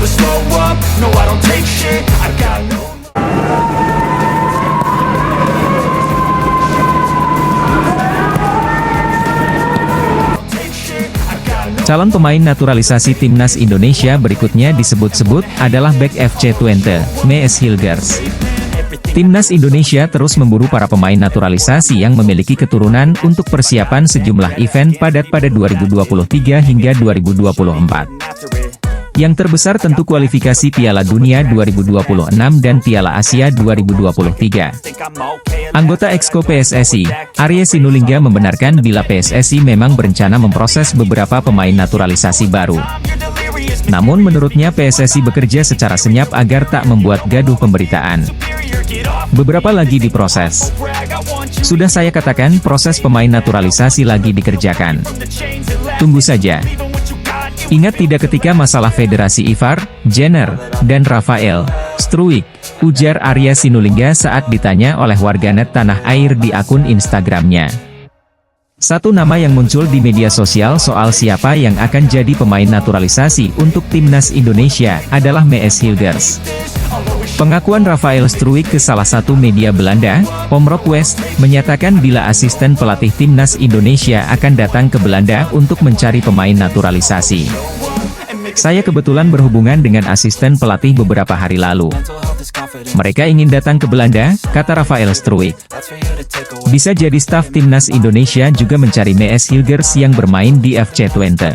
never slow up, no I don't take shit, I got no. Calon pemain naturalisasi timnas Indonesia berikutnya disebut-sebut adalah bek FC Twente, Mees Hilgers. Timnas Indonesia terus memburu para pemain naturalisasi yang memiliki keturunan untuk persiapan sejumlah event padat pada 2023 hingga 2024. Yang terbesar tentu kualifikasi Piala Dunia 2026 dan Piala Asia 2023. Anggota Exco PSSI, Arya Sinulinga membenarkan bila PSSI memang berencana memproses beberapa pemain naturalisasi baru. Namun menurutnya PSSI bekerja secara senyap agar tak membuat gaduh pemberitaan. Beberapa lagi diproses. Sudah saya katakan proses pemain naturalisasi lagi dikerjakan. Tunggu saja. Ingat tidak ketika masalah Federasi Ivar, Jenner, dan Rafael Struwijk, ujar Arya Sinulinga saat ditanya oleh warganet tanah air di akun Instagramnya. Satu nama yang muncul di media sosial soal siapa yang akan jadi pemain naturalisasi untuk timnas Indonesia adalah Mees Hilgers. Pengakuan Rafael Struwijk ke salah satu media Belanda, Omroep West, menyatakan bila asisten pelatih timnas Indonesia akan datang ke Belanda untuk mencari pemain naturalisasi. Saya kebetulan berhubungan dengan asisten pelatih beberapa hari lalu. Mereka ingin datang ke Belanda, kata Rafael Struwijk. Bisa jadi staf timnas Indonesia juga mencari Mees Hilgers yang bermain di FC Twente.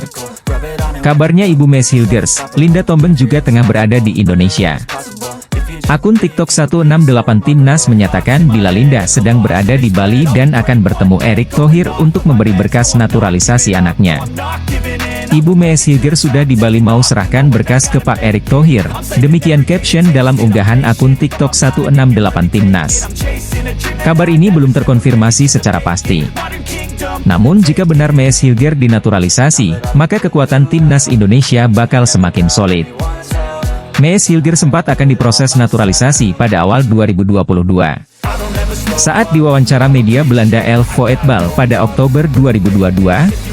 Kabarnya ibu Mees Hilgers, Linda Tomben juga tengah berada di Indonesia. Akun TikTok 168 Timnas menyatakan bila Linda sedang berada di Bali dan akan bertemu Erick Thohir untuk memberi berkas naturalisasi anaknya. Ibu Mees Hilgers sudah di Bali mau serahkan berkas ke Pak Erick Thohir, demikian caption dalam unggahan akun TikTok 168 Timnas. Kabar ini belum terkonfirmasi secara pasti. Namun jika benar Mees Hilgers dinaturalisasi, maka kekuatan timnas Indonesia bakal semakin solid. Mees Hilgers sempat akan diproses naturalisasi pada awal 2022. Saat diwawancara media Belanda El Voetbal pada Oktober 2022,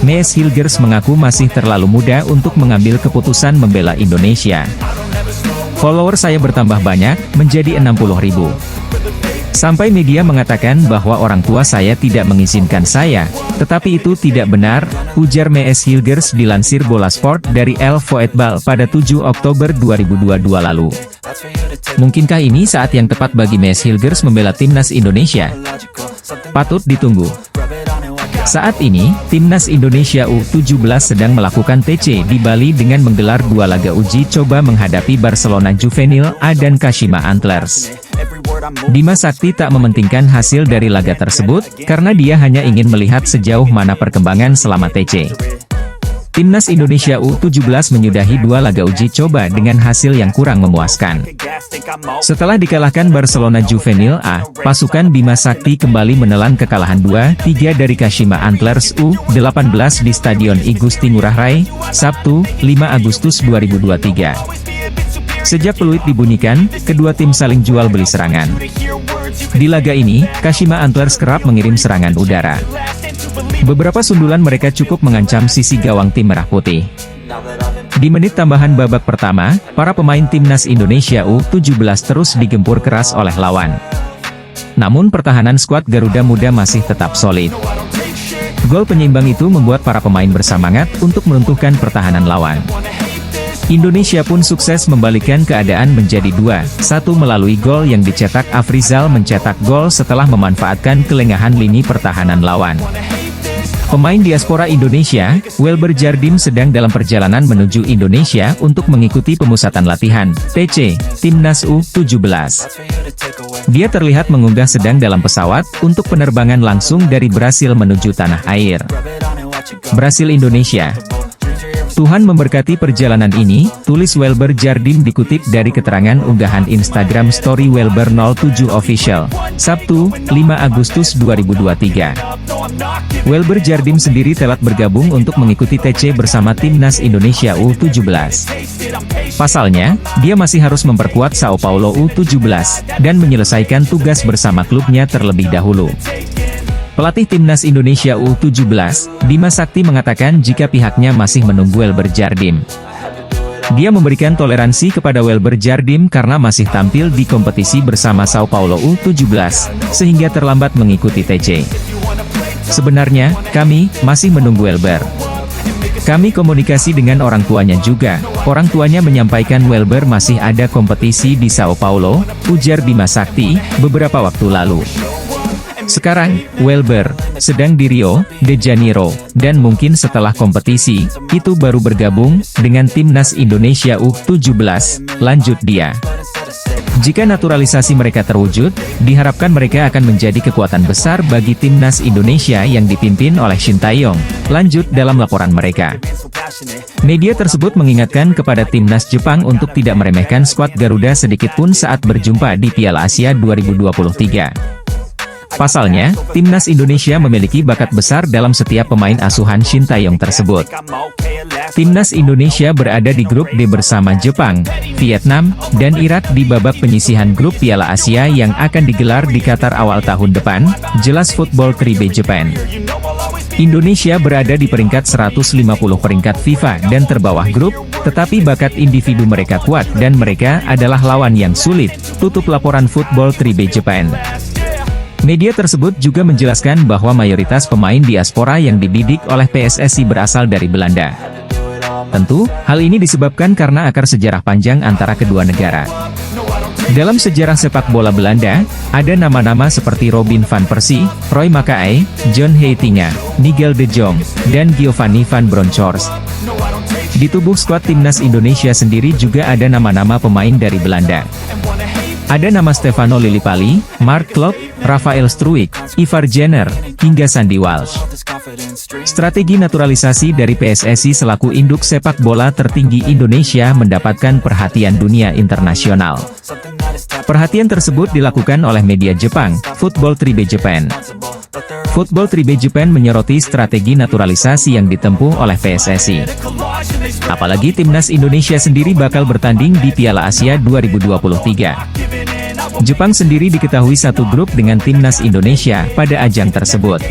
Mees Hilgers mengaku masih terlalu muda untuk mengambil keputusan membela Indonesia. Follower saya bertambah banyak, menjadi 60.000. Sampai media mengatakan bahwa orang tua saya tidak mengizinkan saya, tetapi itu tidak benar, ujar Mees Hilgers dilansir Bola Sport dari El Voetbal pada 7 Oktober 2022 lalu. Mungkinkah ini saat yang tepat bagi Mees Hilgers membela timnas Indonesia? Patut ditunggu. Saat ini, timnas Indonesia U17 sedang melakukan TC di Bali dengan menggelar 2 laga uji coba menghadapi Barcelona Juvenil A dan Kashima Antlers. Bima Sakti tak mementingkan hasil dari laga tersebut, karena dia hanya ingin melihat sejauh mana perkembangan selama TC. Timnas Indonesia U17 menyudahi 2 laga uji coba dengan hasil yang kurang memuaskan. Setelah dikalahkan Barcelona Juvenil A, pasukan Bima Sakti kembali menelan kekalahan 2-3 dari Kashima Antlers U18 di Stadion I Gusti Ngurah Rai, Sabtu, 5 Agustus 2023. Sejak peluit dibunyikan, kedua tim saling jual beli serangan. Di laga ini, Kashima Antlers kerap mengirim serangan udara. Beberapa sundulan mereka cukup mengancam sisi gawang tim Merah Putih. Di menit tambahan babak pertama, para pemain timnas Indonesia U17 terus digempur keras oleh lawan. Namun pertahanan skuad Garuda Muda masih tetap solid. Gol penyeimbang itu membuat para pemain bersemangat untuk meruntuhkan pertahanan lawan. Indonesia pun sukses membalikkan keadaan menjadi 2-1 melalui gol yang dicetak Afrizal mencetak gol setelah memanfaatkan kelengahan lini pertahanan lawan. Pemain diaspora Indonesia, Welber Jardim sedang dalam perjalanan menuju Indonesia untuk mengikuti pemusatan latihan, TC, Timnas U17. Dia terlihat mengunggah sedang dalam pesawat, untuk penerbangan langsung dari Brasil menuju tanah air. Brasil Indonesia. Tuhan memberkati perjalanan ini, tulis Welber Jardim dikutip dari keterangan unggahan Instagram Story Welber 07 Official, Sabtu, 5 Agustus 2023. Welber Jardim sendiri telah bergabung untuk mengikuti TC bersama Timnas Indonesia U17. Pasalnya, dia masih harus memperkuat Sao Paulo U17, dan menyelesaikan tugas bersama klubnya terlebih dahulu. Pelatih Timnas Indonesia U17, Bima Sakti mengatakan jika pihaknya masih menunggu Welber Jardim. Dia memberikan toleransi kepada Welber Jardim karena masih tampil di kompetisi bersama Sao Paulo U17, sehingga terlambat mengikuti TC. Sebenarnya, kami masih menunggu Welber. Kami komunikasi dengan orang tuanya juga. Orang tuanya menyampaikan Welber masih ada kompetisi di Sao Paulo, ujar Bima Sakti, beberapa waktu lalu. Sekarang, Welber sedang di Rio de Janeiro, dan mungkin setelah kompetisi, itu baru bergabung dengan Timnas Indonesia U17, lanjut dia. Jika naturalisasi mereka terwujud, diharapkan mereka akan menjadi kekuatan besar bagi Timnas Indonesia yang dipimpin oleh Shin Tae-yong, lanjut dalam laporan mereka. Media tersebut mengingatkan kepada Timnas Jepang untuk tidak meremehkan skuad Garuda sedikitpun saat berjumpa di Piala Asia 2023. Pasalnya, Timnas Indonesia memiliki bakat besar dalam setiap pemain asuhan Shin Tae-yong tersebut. Timnas Indonesia berada di grup D bersama Jepang, Vietnam, dan Irak di babak penyisihan grup Piala Asia yang akan digelar di Qatar awal tahun depan, jelas Football 3B Japan. Indonesia berada di peringkat 150 peringkat FIFA dan terbawah grup, tetapi bakat individu mereka kuat dan mereka adalah lawan yang sulit, tutup laporan Football 3B Japan. Media tersebut juga menjelaskan bahwa mayoritas pemain diaspora yang dibidik oleh PSSI berasal dari Belanda. Tentu, hal ini disebabkan karena akar sejarah panjang antara kedua negara. Dalam sejarah sepak bola Belanda, ada nama-nama seperti Robin van Persie, Roy Makaay, John Heitinga, Nigel de Jong, dan Giovanni van Bronckhorst. Di tubuh skuad Timnas Indonesia sendiri juga ada nama-nama pemain dari Belanda. Ada nama Stefano Lillipali, Mark Klok, Rafael Struijk, Ivar Jenner, hingga Sandy Walsh. Strategi naturalisasi dari PSSI selaku induk sepak bola tertinggi Indonesia mendapatkan perhatian dunia internasional. Perhatian tersebut dilakukan oleh media Jepang, Football 3B Japan. Football 3B Japan menyoroti strategi naturalisasi yang ditempuh oleh PSSI. Apalagi Timnas Indonesia sendiri bakal bertanding di Piala Asia 2023. Jepang sendiri diketahui satu grup dengan Timnas Indonesia pada ajang tersebut.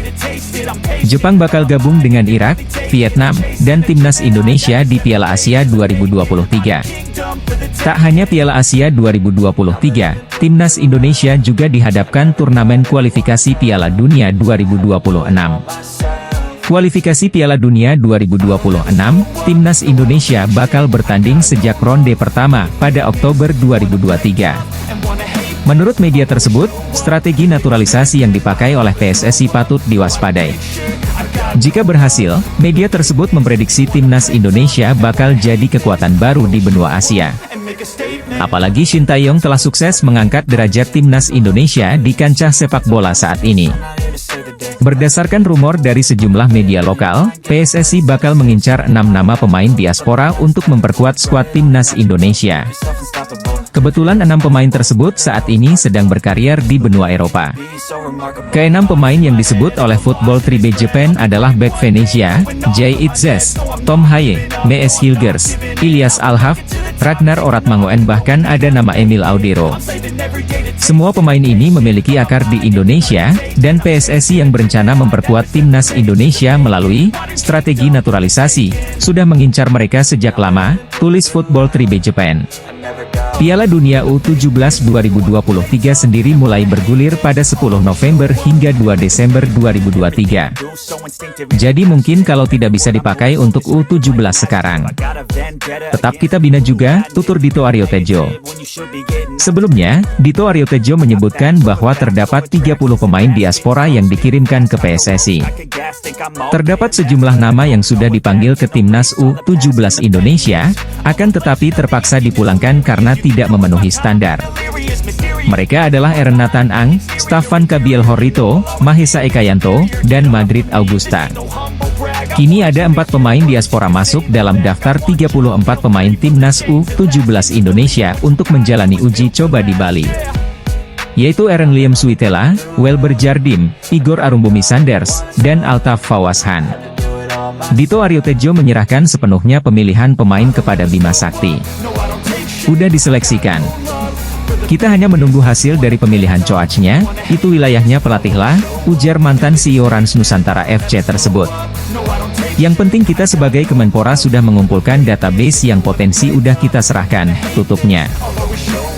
Jepang bakal gabung dengan Irak, Vietnam, dan Timnas Indonesia di Piala Asia 2023. Tak hanya Piala Asia 2023, Timnas Indonesia juga dihadapkan turnamen kualifikasi Piala Dunia 2026. Kualifikasi Piala Dunia 2026, Timnas Indonesia bakal bertanding sejak ronde pertama pada Oktober 2023. Menurut media tersebut, strategi naturalisasi yang dipakai oleh PSSI patut diwaspadai. Jika berhasil, media tersebut memprediksi Timnas Indonesia bakal jadi kekuatan baru di benua Asia. Apalagi Shin Tae-yong telah sukses mengangkat derajat Timnas Indonesia di kancah sepak bola saat ini. Berdasarkan rumor dari sejumlah media lokal, PSSI bakal mengincar 6 nama pemain diaspora untuk memperkuat skuad Timnas Indonesia. Kebetulan 6 pemain tersebut saat ini sedang berkarier di benua Eropa. Ke-6 pemain yang disebut oleh Football 3B Japan adalah bek Venezia, Jay Itzes, Tom Haye, Mees Hilgers, Ilyas Alhaf, Ragnar Oratmangoen, bahkan ada nama Emil Audero. Semua pemain ini memiliki akar di Indonesia, dan PSSI yang berencana memperkuat Timnas Indonesia melalui strategi naturalisasi, sudah mengincar mereka sejak lama, tulis Football 3B Japan. Piala Dunia U17 2023 sendiri mulai bergulir pada 10 November hingga 2 Desember 2023. Jadi mungkin kalau tidak bisa dipakai untuk U17 sekarang. Tetap kita bina juga, tutur Dito Aryotejo. Sebelumnya, Dito Aryotejo menyebutkan bahwa terdapat 30 pemain diaspora yang dikirimkan ke PSSI. Terdapat sejumlah nama yang sudah dipanggil ke Timnas U17 Indonesia, akan tetapi terpaksa dipulangkan karena tidak memenuhi standar. Mereka adalah Eren Nathan Ang, Staffan Kabiel Horrito, Mahesa Ekayanto, dan Madrid Augusta. Kini ada 4 pemain diaspora masuk dalam daftar 34 pemain Timnas U17 Indonesia untuk menjalani uji coba di Bali. Yaitu Eren Liam Suitela, Welber Jardim, Igor Arumbumi Sanders, dan Altaf Fawazhan. Dito Aryotejo menyerahkan sepenuhnya pemilihan pemain kepada Bima Sakti. Udah diseleksikan. Kita hanya menunggu hasil dari pemilihan coachnya, itu wilayahnya pelatih lah, ujar mantan CEO Rans Nusantara FC tersebut. Yang penting kita sebagai Kemenpora sudah mengumpulkan database yang potensi udah kita serahkan, tutupnya.